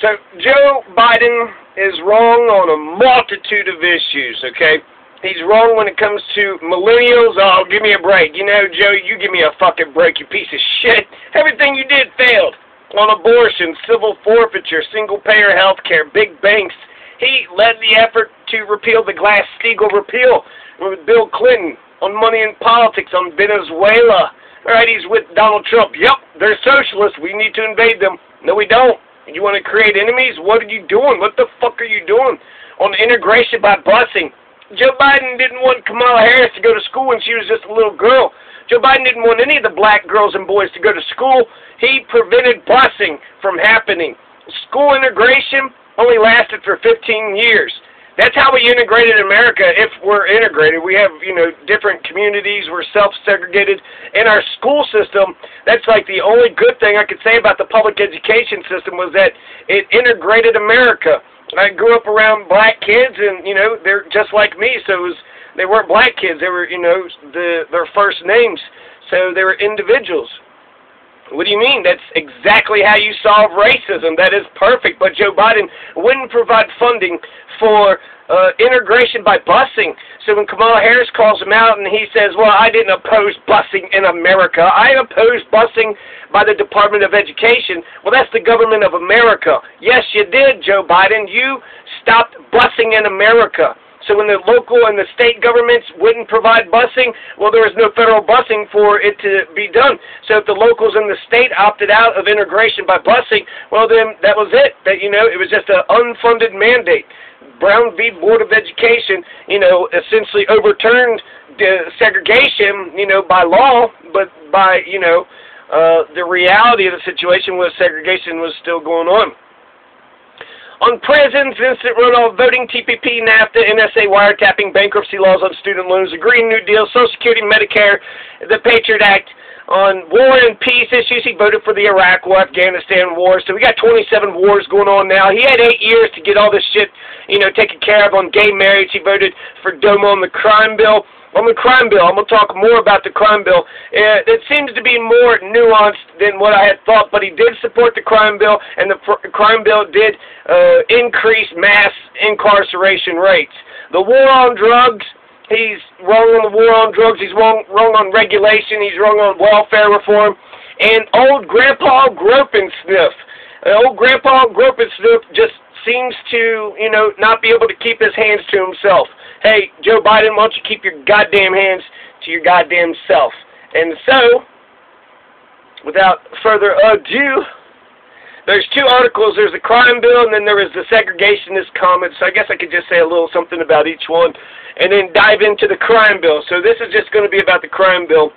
So Joe Biden is wrong on a multitude of issues, okay? He's wrong when it comes to millennials. Oh, give me a break. You know, Joe, you give me a fucking break, you piece of shit. Everything you did failed. On abortion, civil forfeiture, single-payer health care, big banks. He led the effort to repeal the Glass-Steagall repeal with Bill Clinton. On money and politics, on Venezuela. All right, he's with Donald Trump. Yep, they're socialists. We need to invade them. No, we don't. You want to create enemies? What are you doing? What the fuck are you doing? On integration by busing. Joe Biden didn't want Kamala Harris to go to school when she was just a little girl. Joe Biden didn't want any of the black girls and boys to go to school. He prevented busing from happening. School integration only lasted for 15 years. That's how we integrated America. If we're integrated, we have, different communities. We're self-segregated. In our school system, that's like the only good thing I could say about the public education system was that it integrated America. I grew up around black kids, and, they're just like me, so they weren't black kids. They were, their first names, so they were individuals. What do you mean? That's exactly how you solve racism. That is perfect. But Joe Biden wouldn't provide funding for integration by busing. So when Kamala Harris calls him out and he says, well, I didn't oppose busing in America. I opposed busing by the Department of Education. Well, that's the government of America. Yes, you did, Joe Biden. You stopped busing in America. So when the local and the state governments wouldn't provide busing, well, there was no federal busing for it to be done. So if the locals and the state opted out of integration by busing, well, then that was it. That, it was just an unfunded mandate. Brown v. Board of Education, essentially overturned the segregation, by law, but by, the reality of the situation was segregation was still going on. On prisons, instant runoff, voting, TPP, NAFTA, NSA, wiretapping, bankruptcy laws on student loans, the Green New Deal, Social Security, Medicare, the Patriot Act. On war and peace issues, he voted for the Iraq War, Afghanistan war. So we got 27 wars going on now. He had 8 years to get all this shit, taken care of. On gay marriage, he voted for DOMA on the crime bill. On the crime bill, I'm going to talk more about the crime bill. It seems to be more nuanced than what I had thought, but he did support the crime bill, and the crime bill did increase mass incarceration rates. The war on drugs, he's wrong on the war on drugs, he's wrong on regulation, he's wrong on welfare reform, and old Grandpa Grope and Sniff. Old Grandpa Grope and Sniff just seems to, not be able to keep his hands to himself. Hey, Joe Biden, why don't you keep your goddamn hands to your goddamn self? And so, without further ado, there's 2 articles. There's the crime bill, and then there is the segregationist comment. So I guess I could just say a little something about each one, and then dive into the crime bill. So this is just going to be about the crime bill.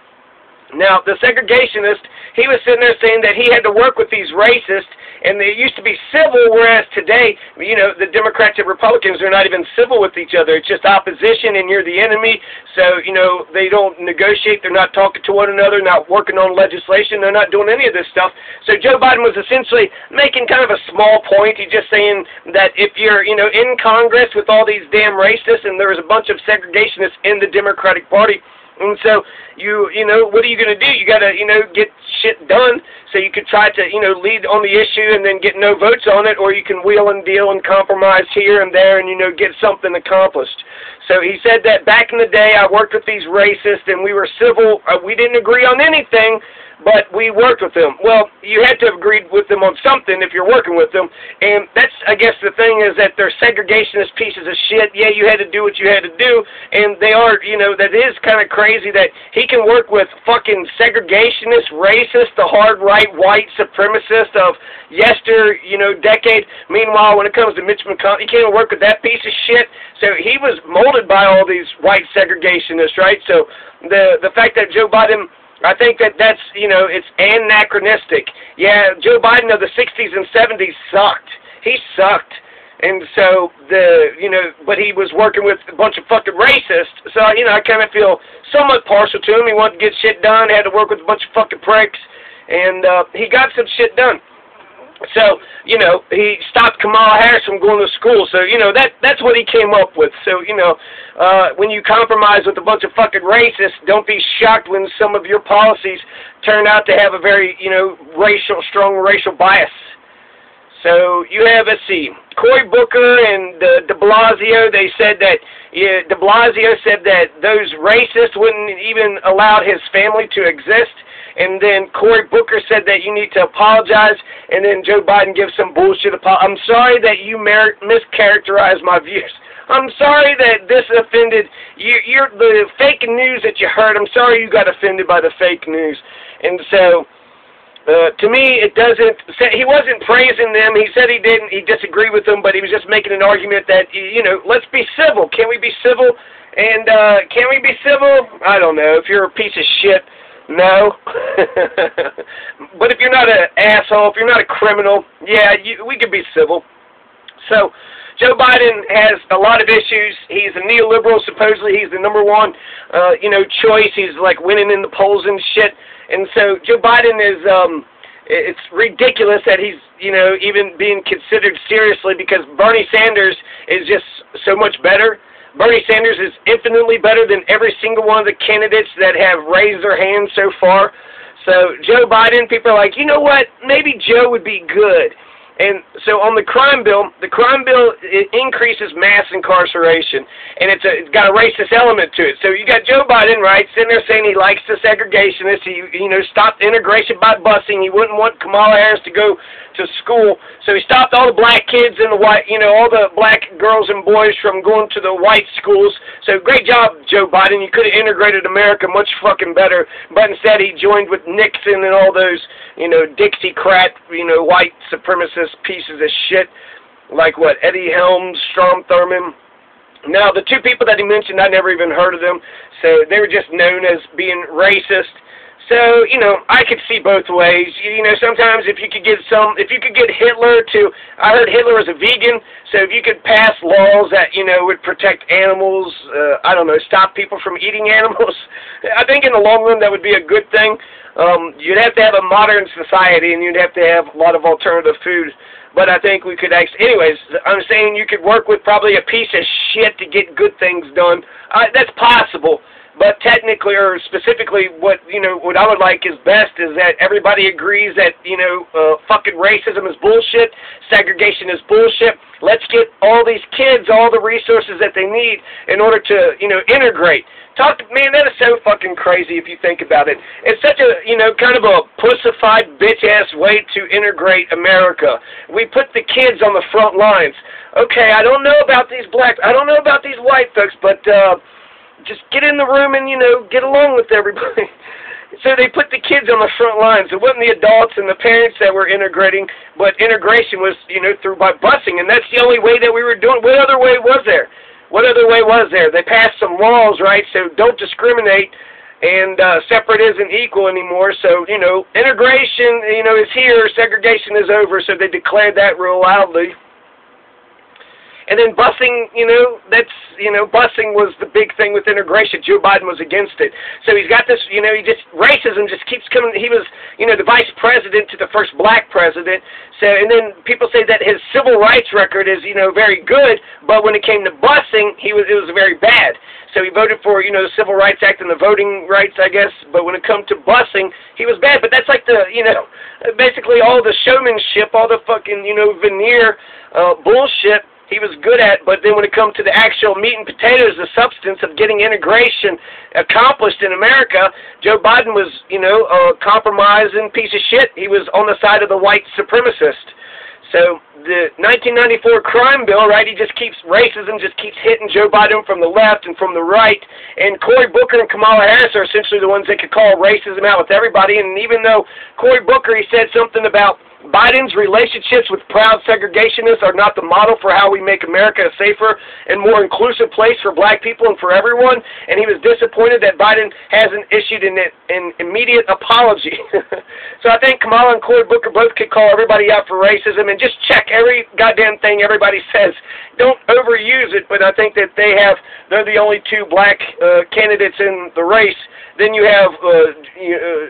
Now, the segregationist, he was sitting there saying that he had to work with these racists, and they used to be civil, whereas today, the Democrats and Republicans are not even civil with each other. It's just opposition, and you're the enemy. So, they don't negotiate. They're not talking to one another, not working on legislation. They're not doing any of this stuff. So Joe Biden was essentially making kind of a small point. He's just saying that if you're, in Congress with all these damn racists, and there was a bunch of segregationists in the Democratic Party, and so, what are you going to do? You got to, get shit done so you could try to, lead on the issue and then get no votes on it, or you can wheel and deal and compromise here and there and, get something accomplished. So he said that back in the day I worked with these racists and we were civil. We didn't agree on anything, but we worked with them. Well, you had to have agreed with them on something if you're working with them. And that's, I guess, the thing is that they're segregationist pieces of shit. Yeah, you had to do what you had to do. And they are, that is kind of crazy that he can work with fucking segregationist, racist, the hard right, white supremacist of decade. Meanwhile, when it comes to Mitch McConnell, he can't work with that piece of shit. So he was molded by all these white segregationists, right? So the fact that Joe Biden, I think that's, it's anachronistic. Yeah, Joe Biden of the 60s and 70s sucked. He sucked. And so, but he was working with a bunch of fucking racists. So, I kind of feel somewhat partial to him. He wanted to get shit done, had to work with a bunch of fucking pricks. And he got some shit done. So, he stopped Kamala Harris from going to school. So, that's what he came up with. So, when you compromise with a bunch of fucking racists, don't be shocked when some of your policies turn out to have a very, strong racial bias. So you have, let's see, Cory Booker and de Blasio, they said that, de Blasio said that those racists wouldn't even allow his family to exist. And then Cory Booker said that you need to apologize, and then Joe Biden gives some bullshit apology. I'm sorry that you mischaracterized my views. I'm sorry that this offended you. You're the fake news that you heard. I'm sorry you got offended by the fake news. And so, to me, it doesn't. He wasn't praising them. He said he didn't. He disagreed with them, but he was just making an argument that, you know, let's be civil. Can we be civil? And can we be civil? I don't know. If you're a piece of shit, no. But if you're not an asshole, if you're not a criminal, yeah, we could be civil. So Joe Biden has a lot of issues. He's a neoliberal. Supposedly he's the number one, choice. He's like winning in the polls and shit. And so Joe Biden is, it's ridiculous that he's, even being considered seriously, because Bernie Sanders is just so much better. Bernie Sanders is infinitely better than every single one of the candidates that have raised their hands so far. So Joe Biden, people are like, you know what, maybe Joe would be good. And so on the crime bill, it increases mass incarceration, and it's got a racist element to it. So you got Joe Biden, right, sitting there saying he likes the segregationists. He, stopped integration by busing. He wouldn't want Kamala Harris to go to school, so he stopped all the black kids and the white, all the black girls and boys from going to the white schools. So great job, Joe Biden. You could have integrated America much fucking better, but instead he joined with Nixon and all those, Dixiecrat, white supremacist pieces of shit, like what, Eddie Helms, Strom Thurmond. Now, the two people that he mentioned, I never even heard of them, so they were just known as being racist. So, I could see both ways. Sometimes if you could get Hitler to, I heard Hitler was a vegan, so if you could pass laws that, would protect animals, stop people from eating animals, I think in the long run that would be a good thing. You'd have to have a modern society, and you'd have to have a lot of alternative food. But I think we could actually, anyways, I'm saying you could work with probably a piece of shit to get good things done. That's possible. But technically, or specifically, what I would like is best is that everybody agrees that, fucking racism is bullshit, segregation is bullshit. Let's get all these kids all the resources that they need in order to, integrate. Man, that is so fucking crazy if you think about it. It's such a, kind of a pussified bitch-ass way to integrate America. We put the kids on the front lines. Okay, I don't know about these I don't know about these white folks, but, just get in the room and, get along with everybody. So they put the kids on the front lines. It wasn't the adults and the parents that were integrating, but integration was, through by busing, and that's the only way that we were doing. What other way was there? What other way was there? They passed some laws, right, so don't discriminate, and separate isn't equal anymore. So, integration, is here, segregation is over, so they declared that real loudly. And then busing, busing was the big thing with integration. Joe Biden was against it. So he's got this, racism just keeps coming. He was, the vice president to the first black president. So, and then people say that his civil rights record is, very good, but when it came to busing, it was very bad. So he voted for, the Civil Rights Act and the voting rights, I guess, but when it comes to busing, he was bad. But that's like the, basically all the showmanship, all the fucking, veneer bullshit he was good at, but then when it comes to the actual meat and potatoes, the substance of getting integration accomplished in America, Joe Biden was, a compromising piece of shit. He was on the side of the white supremacist. So the 1994 crime bill, right, racism just keeps hitting Joe Biden from the left and from the right, and Cory Booker and Kamala Harris are essentially the ones that could call racism out with everybody. And even though Cory Booker, he said something about Biden's relationships with proud segregationists are not the model for how we make America a safer and more inclusive place for black people and for everyone, and he was disappointed that Biden hasn't issued an immediate apology. So I think Kamala and Cory Booker both could call everybody out for racism and just check every goddamn thing everybody says. Don't overuse it, but I think that they're the only two black candidates in the race. Then you have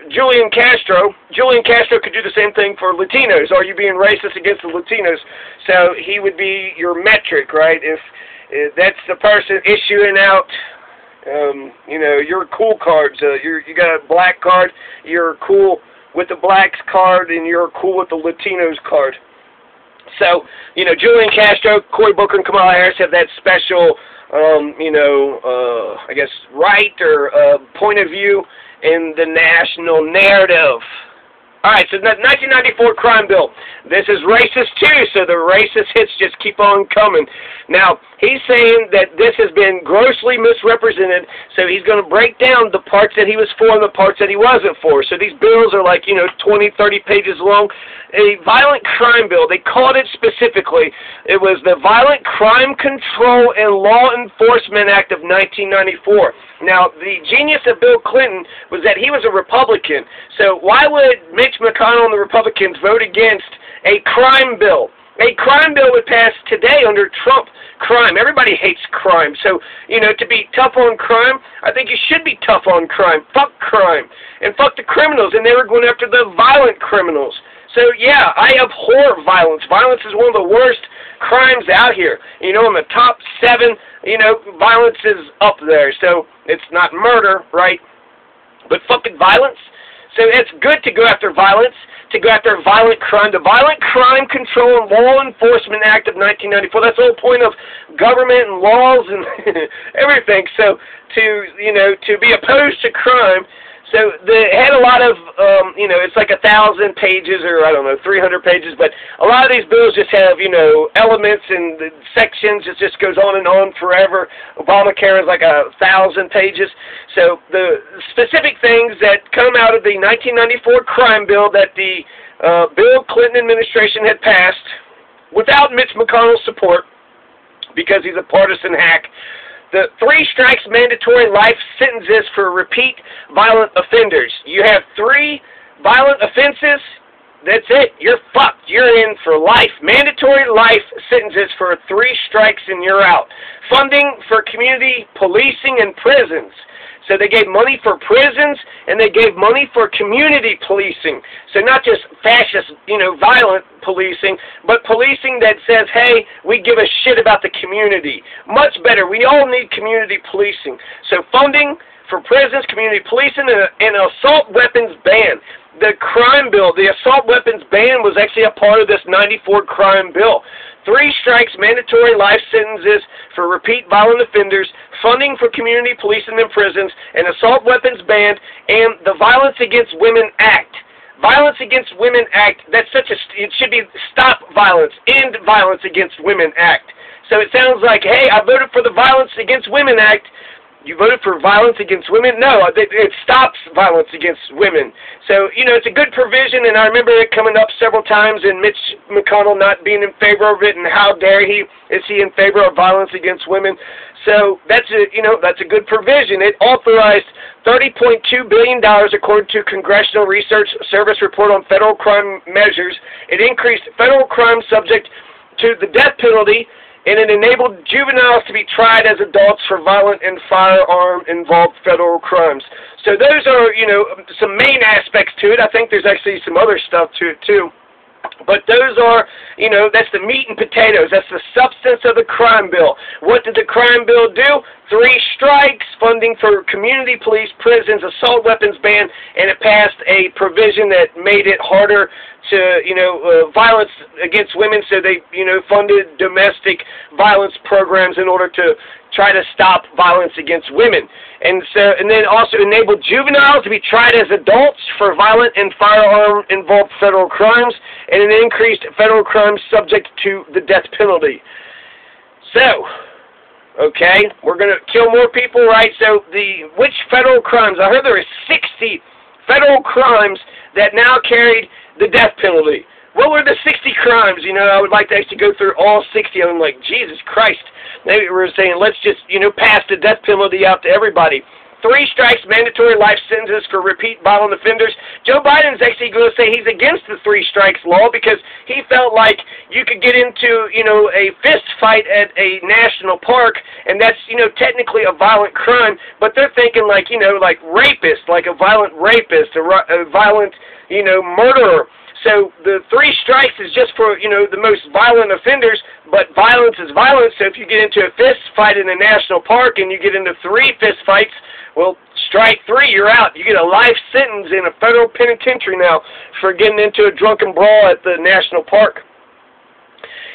Julian Castro. Julian Castro could do the same thing for Latinos. Are you being racist against the Latinos? So he would be your metric, right? If that's the person issuing out, your cool cards. You got a black card, you're cool with the blacks card, and you're cool with the Latinos card. So, you know, Julian Castro, Cory Booker, and Kamala Harris have that special, I guess, right or point of view in the national narrative. All right, so the 1994 crime bill. This is racist, too, so the racist hits just keep on coming. Now, he's saying that this has been grossly misrepresented, so he's going to break down the parts that he was for and the parts that he wasn't for. So these bills are like, 20, 30 pages long. A violent crime bill, they called it specifically. It was the Violent Crime Control and Law Enforcement Act of 1994. Now, the genius of Bill Clinton was that he was a Republican, so why would Mitch McConnell and the Republicans vote against a crime bill? A crime bill would pass today under Trump. Crime. Everybody hates crime. So, to be tough on crime, I think you should be tough on crime. Fuck crime. And fuck the criminals. And they were going after the violent criminals. So, yeah, I abhor violence. Violence is one of the worst crimes out here. In the top 7, violence is up there. So, it's not murder, right? But fucking violence. So it's good to go after violence, to go after violent crime. The Violent Crime Control and Law Enforcement Act of 1994. That's the whole point of government and laws and everything. So to be opposed to crime. So it had a lot of, it's like 1,000 pages or, 300 pages, but a lot of these bills just have, elements and the sections. It just goes on and on forever. Obamacare is like 1,000 pages. So the specific things that come out of the 1994 crime bill that the Bill Clinton administration had passed without Mitch McConnell's support, because he's a partisan hack. The 3 strikes mandatory life sentences for repeat violent offenders. You have 3 violent offenses, that's it. You're fucked. You're in for life. Mandatory life sentences for 3 strikes and you're out. Funding for community policing and prisons. So they gave money for prisons, and they gave money for community policing. So not just fascist, violent policing, but policing that says, hey, we give a shit about the community. Much better. We all need community policing. So funding for prisons, community policing, and an assault weapons ban. The crime bill, the assault weapons ban was actually a part of this 94 crime bill. 3 strikes, mandatory life sentences for repeat violent offenders, funding for community policing and prisons, an assault weapons ban, and the Violence Against Women Act. Violence Against Women Act, it should be Stop Violence, End Violence Against Women Act. So it sounds like, hey, I voted for the Violence Against Women Act. You voted for violence against women? No, it stops violence against women. So, it's a good provision, and I remember it coming up several times, and Mitch McConnell not being in favor of it, and how dare he, is he in favor of violence against women? So that's a good provision. It authorized $30.2 billion according to Congressional Research Service report on federal crime measures. It increased federal crime subject to the death penalty, and it enabled juveniles to be tried as adults for violent and firearm-involved federal crimes. So those are, some main aspects to it. I think there's actually some other stuff to it, too. But those are, that's the meat and potatoes. That's the substance of the crime bill. What did the crime bill do? 3 strikes, funding for community police, prisons, assault weapons ban, and it passed a provision that made it harder to, violence against women, so they, funded domestic violence programs in order to try to stop violence against women. And then also enabled juveniles to be tried as adults for violent and firearm-involved federal crimes, and it increased federal crimes subject to the death penalty. So, okay, we're going to kill more people, right? So which federal crimes? I heard there were 60 federal crimes that now carried the death penalty. What were the 60 crimes? I would like to actually go through all 60 of them. Like, Jesus Christ. Maybe we're saying, let's just, pass the death penalty out to everybody. 3 strikes, mandatory life sentences for repeat violent offenders. Joe Biden's actually going to say he's against the 3 strikes law because he felt like you could get into, a fist fight at a national park, and that's, technically a violent crime, but they're thinking like, like rapist, like a violent rapist, a violent, murderer. So the 3 strikes is just for, the most violent offenders, but violence is violence. So if you get into a fist fight in a national park and you get into 3 fist fights, well, strike 3, you're out. You get a life sentence in a federal penitentiary now for getting into a drunken brawl at the national park.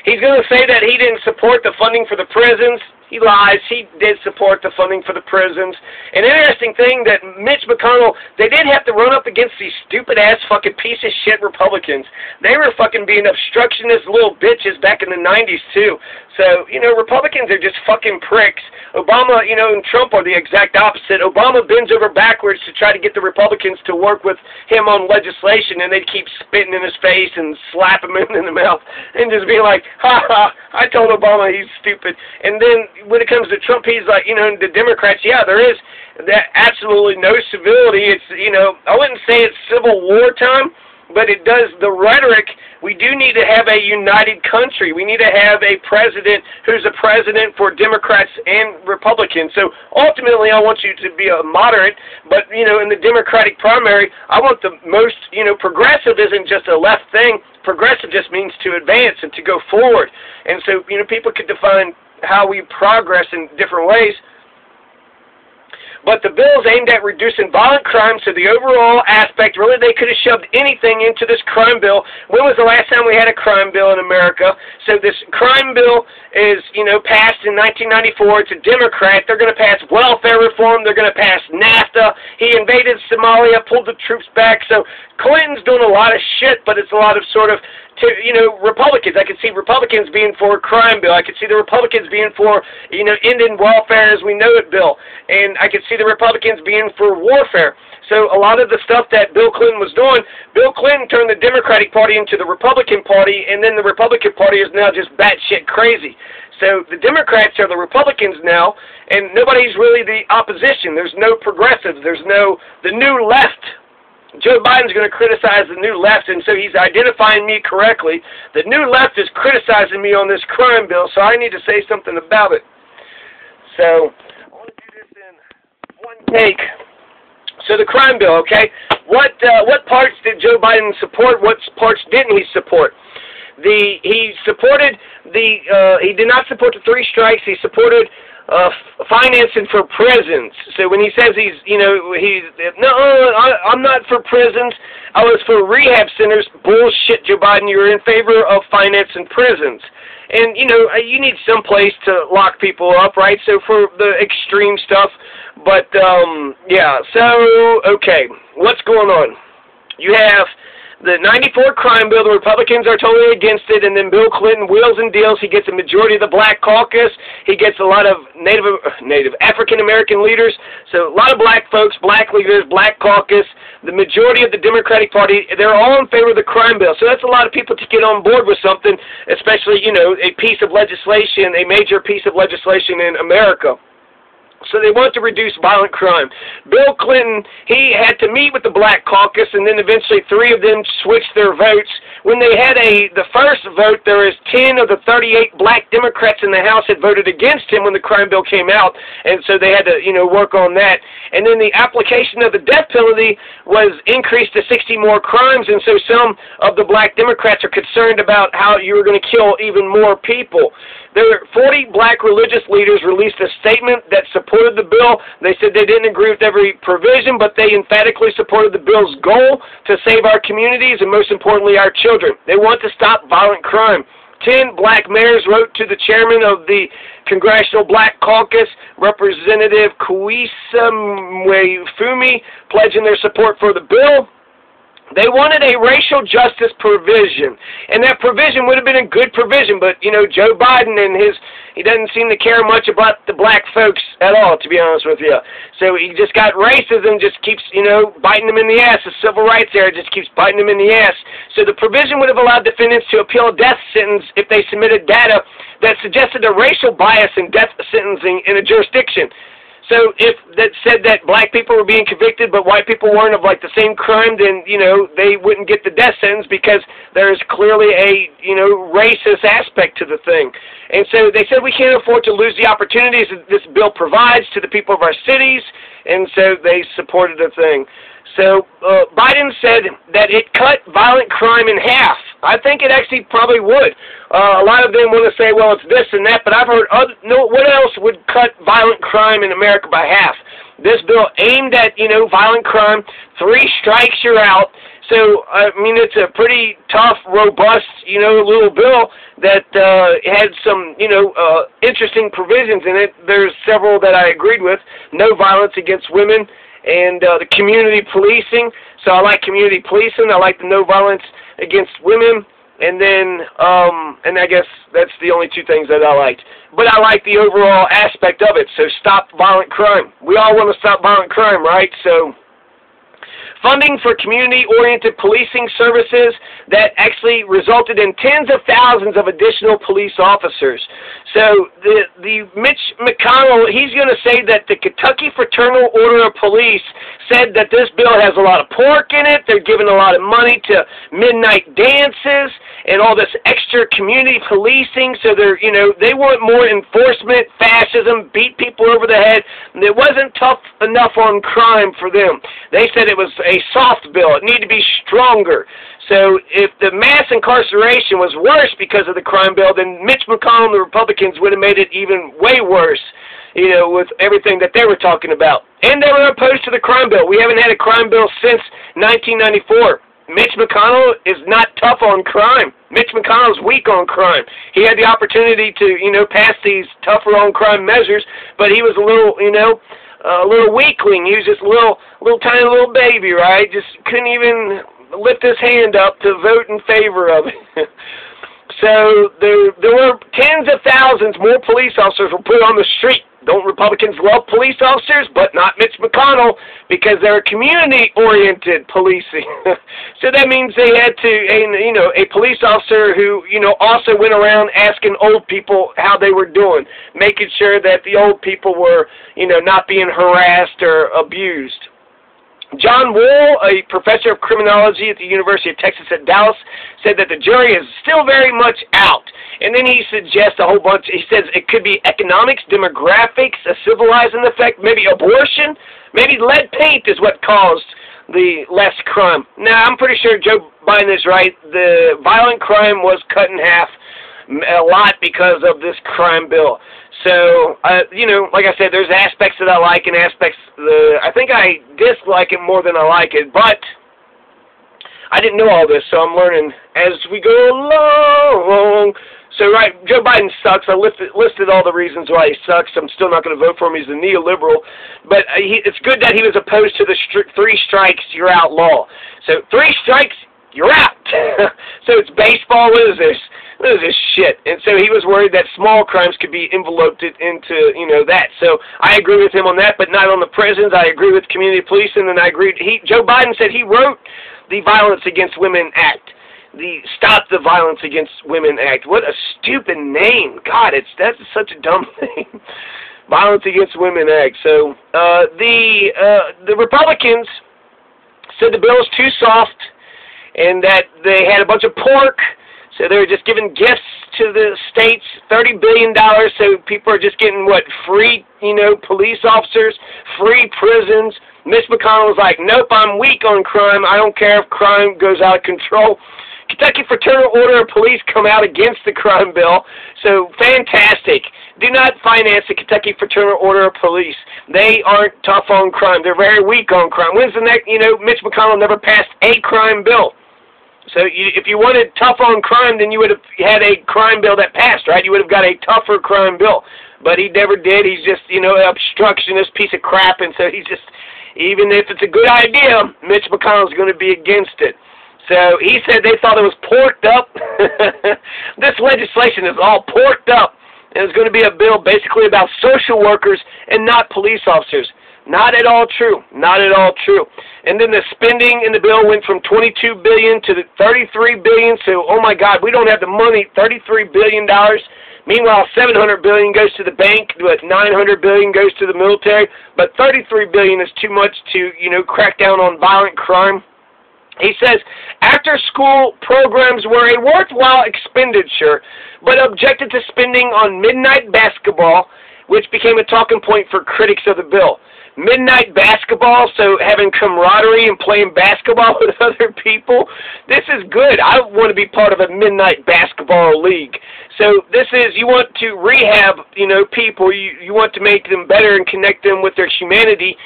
He's going to say that he didn't support the funding for the prisons. He lies. He did support the funding for the prisons. An interesting thing that Mitch McConnell, they did have to run up against these stupid-ass fucking piece of shit Republicans. They were fucking being obstructionist little bitches back in the 90s, too. So, you know, Republicans are just fucking pricks. Obama, you know, and Trump are the exact opposite. Obama bends over backwards to try to get the Republicans to work with him on legislation, and they keep spitting in his face and slap him in the mouth and just be like, ha ha, I told Obama he's stupid. And then when it comes to Trump, he's like, you know, the Democrats, yeah, there is that absolutely no civility. It's, you know, I wouldn't say it's Civil War time, but it does the rhetoric. We do need to have a united country. We need to have a president who's a president for Democrats and Republicans. So ultimately, I want you to be a moderate, but, you know, in the Democratic primary, I want the most, you know, progressive isn't just a left thing. Progressive just means to advance and to go forward. And so, you know, people could define how we progress in different ways. But the bill is aimed at reducing violent crime, so the overall aspect, really, they could have shoved anything into this crime bill. When was the last time we had a crime bill in America? So this crime bill is, you know, passed in 1994. It's a Democrat. They're going to pass welfare reform. They're going to pass NAFTA. He invaded Somalia, pulled the troops back. So Clinton's doing a lot of shit, but it's a lot of sort of, you know, Republicans. I could see Republicans being for a crime bill. I could see the Republicans being for, you know, ending welfare as we know it bill. And I could see the Republicans being for warfare. So a lot of the stuff that Bill Clinton was doing, Bill Clinton turned the Democratic Party into the Republican Party, and then the Republican Party is now just batshit crazy. So the Democrats are the Republicans now, and nobody's really the opposition. There's no progressives. There's no, the new left. Joe Biden's going to criticize the new left, and so he's identifying me correctly. The new left is criticizing me on this crime bill, so I need to say something about it. So I want to do this in one take. So the crime bill, okay? What parts did Joe Biden support? What parts didn't he support? He supported he did not support the 3 strikes. He supported financing for prisons. So when he says I'm not for prisons, I was for rehab centers. Bullshit, Joe Biden. You're in favor of financing prisons. And, you know, you need some place to lock people up, right? So for the extreme stuff. But, yeah. So, okay. What's going on? You have the 94 crime bill. The Republicans are totally against it, and then Bill Clinton wheels and deals. He gets a majority of the black caucus. He gets a lot of native African-American leaders. So a lot of black folks, black leaders, black caucus. The majority of the Democratic Party, they're all in favor of the crime bill. So that's a lot of people to get on board with something, especially, you know, a piece of legislation, a major piece of legislation in America. So they want to reduce violent crime. Bill Clinton, he had to meet with the Black Caucus, and then eventually 3 of them switched their votes. When they had the first vote, there was 10 of the 38 black Democrats in the House had voted against him when the crime bill came out, and so they had to, you know, work on that. And then the application of the death penalty was increased to 60 more crimes, and so some of the black Democrats are concerned about how you were going to kill even more people. There were 40 black religious leaders released a statement that supported the bill. They said they didn't agree with every provision, but they emphatically supported the bill's goal to save our communities and, most importantly, our children. They want to stop violent crime. 10 black mayors wrote to the chairman of the Congressional Black Caucus, Representative Kweisa Mweifumi, pledging their support for the bill. They wanted a racial justice provision, and that provision would have been a good provision, but, you know, Joe Biden and he doesn't seem to care much about the black folks at all, to be honest with you. So he just got racism, just keeps, you know, biting them in the ass. The civil rights era just keeps biting them in the ass. So the provision would have allowed defendants to appeal a death sentence if they submitted data that suggested a racial bias in death sentencing in a jurisdiction. So if that said that black people were being convicted but white people weren't of like the same crime, then, you know, they wouldn't get the death sentence because there's clearly a, you know, racist aspect to the thing. And so they said we can't afford to lose the opportunities that this bill provides to the people of our cities, and so they supported the thing. So Biden said that it cut violent crime in half. I think it actually probably would. A lot of them want to say, well, it's this and that, but I've heard what else would cut violent crime in America by half? This bill aimed at, you know, violent crime. 3 strikes, you're out. So, I mean, it's a pretty tough, robust, little bill that had some, interesting provisions in it. There's several that I agreed with. No violence against women and the community policing. So I like community policing. I like the no violence against women. And then, and I guess that's the only two things that I liked. But I like the overall aspect of it. So stop violent crime. We all want to stop violent crime, right? So funding for community-oriented policing services that actually resulted in tens of thousands of additional police officers. So the Mitch McConnell, he's going to say that the Kentucky Fraternal Order of Police said that this bill has a lot of pork in it. They're giving a lot of money to midnight dances and all this extra community policing. So they're, they want more enforcement, fascism, beat people over the head. And it wasn't tough enough on crime for them. They said it was a soft bill. It needed to be stronger. So if the mass incarceration was worse because of the crime bill, then Mitch McConnell and the Republicans would have made it even way worse, with everything that they were talking about. And they were opposed to the crime bill. We haven't had a crime bill since 1994. Mitch McConnell is not tough on crime. Mitch McConnell is weak on crime. He had the opportunity to, pass these tougher on crime measures, but he was a little weakling. He was just a little tiny little baby, right? Just couldn't even lift his hand up to vote in favor of it. So there were tens of thousands more police officers were put on the street. Don't Republicans love police officers? But not Mitch McConnell, because they're community-oriented policing. So that means they had to, a police officer who, also went around asking old people how they were doing, making sure that the old people were, not being harassed or abused. John Wool, a professor of criminology at the University of Texas at Dallas, said that the jury is still very much out. And then he suggests a whole bunch. He says it could be economics, demographics, a civilizing effect, maybe abortion, maybe lead paint is what caused the less crime. Now, I'm pretty sure Joe Biden is right. The violent crime was cut in half a lot because of this crime bill. So, like I said, there's aspects that I like and aspects I think I dislike it more than I like it, but I didn't know all this, so I'm learning as we go along. So, right, Joe Biden sucks. I listed all the reasons why he sucks. I'm still not going to vote for him. He's a neoliberal. But it's good that he was opposed to the 3 strikes, you're out law. So 3 strikes, you're out. So it's baseball. What is this? What is this shit? And so he was worried that small crimes could be enveloped into, that. So I agree with him on that, but not on the prisons. I agree with community policing, and I agree. Joe Biden said he wrote the Violence Against Women Act, the Stop the Violence Against Women Act. What a stupid name. God, that's such a dumb name. Violence Against Women Act. So the Republicans said the bill is too soft and that they had a bunch of pork. So they were just giving gifts to the states, $30 billion, so people are just getting, free, police officers, free prisons. Mitch McConnell was like, nope, I'm weak on crime. I don't care if crime goes out of control. Kentucky Fraternal Order of Police come out against the crime bill, so fantastic. Do not finance the Kentucky Fraternal Order of Police. They aren't tough on crime. They're very weak on crime. When's the next, Mitch McConnell never passed a crime bill. So if you wanted tough on crime, then you would have had a crime bill that passed, right? You would have got a tougher crime bill. But he never did. He's just, an obstructionist piece of crap. And so he's just, even if it's a good idea, Mitch McConnell's going to be against it. So he said they thought it was porked up. This legislation is all porked up. And it's going to be a bill basically about social workers and not police officers. Not at all true. Not at all true. And then the spending in the bill went from $22 billion to $33 billion. So, oh my God, we don't have the money. $33 billion. Meanwhile, $700 billion goes to the bank, but $900 billion goes to the military. But $33 billion is too much to, crack down on violent crime. He says, after-school programs were a worthwhile expenditure, but objected to spending on midnight basketball, which became a talking point for critics of the bill. midnight basketball, so having camaraderie and playing basketball with other people. This is good. I want to be part of a midnight basketball league. So this is, you want to rehab, people. You want to make them better and connect them with their humanity.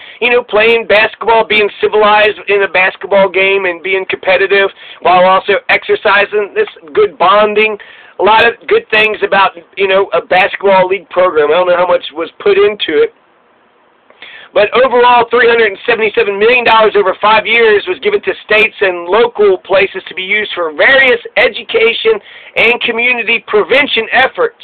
Playing basketball, being civilized in a basketball game and being competitive while also exercising. This good bonding. A lot of good things about, a basketball league program. I don't know how much was put into it. But overall, $377 million over 5 years was given to states and local places to be used for various education and community prevention efforts.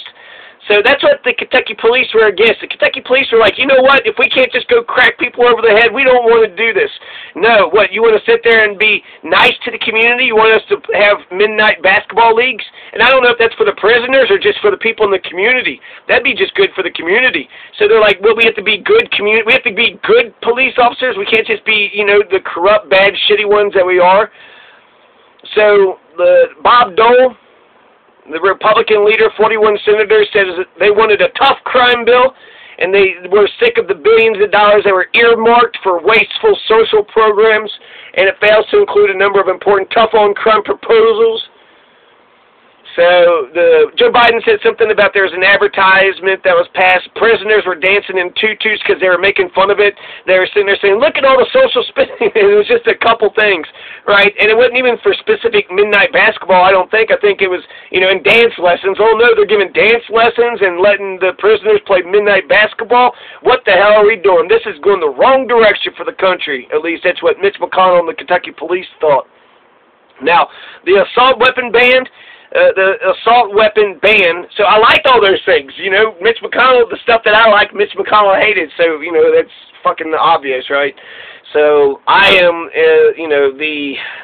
So that's what the Kentucky police were against. The Kentucky police were like, you know what, if we can't just go crack people over the head, we don't want to do this. No, what, you want to sit there and be nice to the community? You want us to have midnight basketball leagues? And I don't know if that's for the prisoners or just for the people in the community. That'd be just good for the community. So they're like, well, we have to be good we have to be good police officers. We can't just be, the corrupt, bad, shitty ones that we are. So Bob Dole, the Republican leader, 41 senators, says they wanted a tough crime bill, and they were sick of the billions of dollars that were earmarked for wasteful social programs, and it fails to include a number of important tough-on-crime proposals. So Joe Biden said something about there was an advertisement that was passed. Prisoners were dancing in tutus because they were making fun of it. They were sitting there saying, look at all the social spending. It was just a couple things, right? And it wasn't even for specific midnight basketball, I don't think. I think it was, in dance lessons. Oh, no, they're giving dance lessons and letting the prisoners play midnight basketball. What the hell are we doing? This is going the wrong direction for the country. At least that's what Mitch McConnell and the Kentucky police thought. Now, the assault weapon ban, so I liked all those things. Mitch McConnell, the stuff that I like, Mitch McConnell hated, so, that's fucking obvious, right? So I am,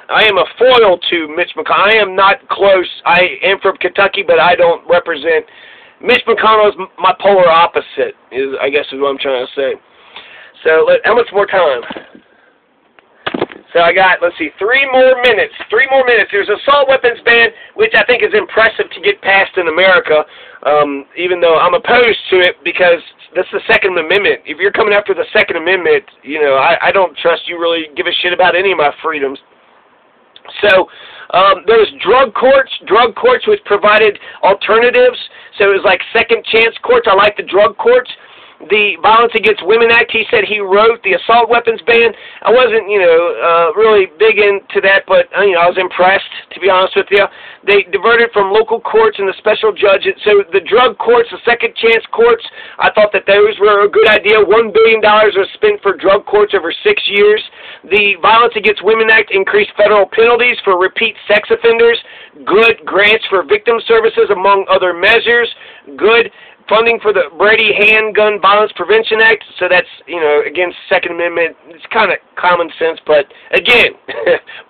I am a foil to Mitch McConnell. I am not close. I am from Kentucky, but I don't represent. Mitch McConnell is my polar opposite, I guess is what I'm trying to say. So how much more time? So I got, 3 more minutes. 3 more minutes. There's assault weapons ban, which I think is impressive to get passed in America, even though I'm opposed to it because that's the Second Amendment. If you're coming after the Second Amendment, I don't trust you really give a shit about any of my freedoms. So there's drug courts which provided alternatives. So it was like second chance courts. I like the drug courts. The Violence Against Women Act, he said he wrote. The assault weapons ban, I wasn't, really big into that, but, I was impressed, to be honest with you. They diverted from local courts and the special judges. So the drug courts, the second chance courts, I thought that those were a good idea. $1 billion was spent for drug courts over 6 years. The Violence Against Women Act increased federal penalties for repeat sex offenders. Good. Grants for victim services, among other measures. Good. Funding for the Brady Handgun Violence Prevention Act, so that's, against Second Amendment. It's kind of common sense, but again,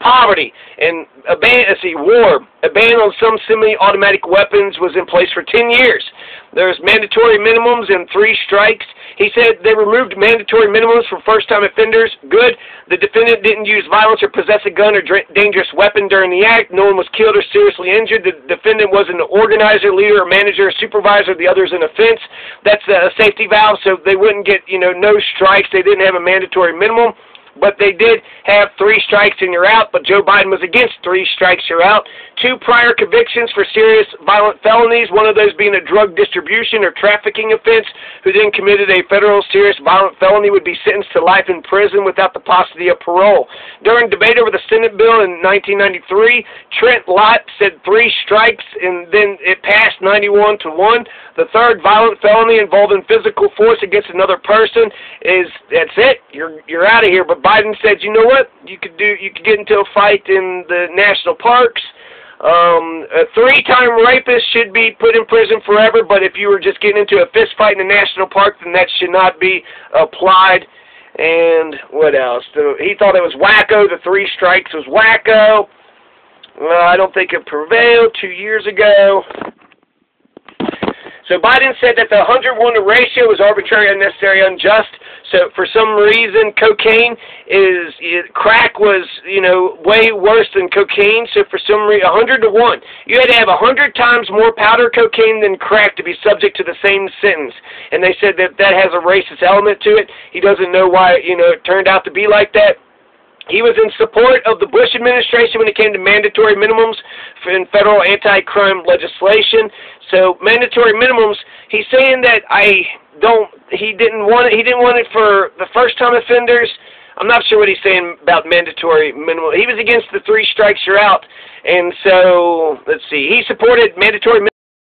poverty and war. A ban on some semi-automatic weapons was in place for 10 years. There's mandatory minimums and 3 strikes. He said they removed mandatory minimums for first-time offenders. Good. The defendant didn't use violence or possess a gun or dangerous weapon during the act. No one was killed or seriously injured. The defendant wasn't an organizer, leader, or manager, or supervisor. The other's an offense. That's a safety valve, so they wouldn't get, no strikes. They didn't have a mandatory minimum. But they did have 3 strikes and you're out, but Joe Biden was against 3 strikes, you're out. 2 prior convictions for serious violent felonies, one of those being a drug distribution or trafficking offense, who then committed a federal serious violent felony would be sentenced to life in prison without the possibility of parole. During debate over the Senate bill in 1993, Trent Lott said 3 strikes, and then it passed 91-1. The third violent felony involving physical force against another person that's it. You're out of here. But Biden said, you know what? You could get into a fight in the national parks. A 3-time rapist should be put in prison forever, but if you were just getting into a fist fight in a national park, then that should not be applied. And what else? He thought it was wacko. The 3 strikes was wacko. I don't think it prevailed 2 years ago. So Biden said that the 100-1 ratio is arbitrary, unnecessary, unjust. So for some reason, crack was, way worse than cocaine. So for some reason, 100 to 1. You had to have 100 times more powder cocaine than crack to be subject to the same sentence. And they said that that has a racist element to it. He doesn't know why, it turned out to be like that. He was in support of the Bush administration when it came to mandatory minimums in federal anti-crime legislation. So mandatory minimums, he's saying that he didn't want it for the first-time offenders. I'm not sure what he's saying about mandatory minimum. He was against the 3 strikes you're out. And so, let's see, he supported mandatory minimums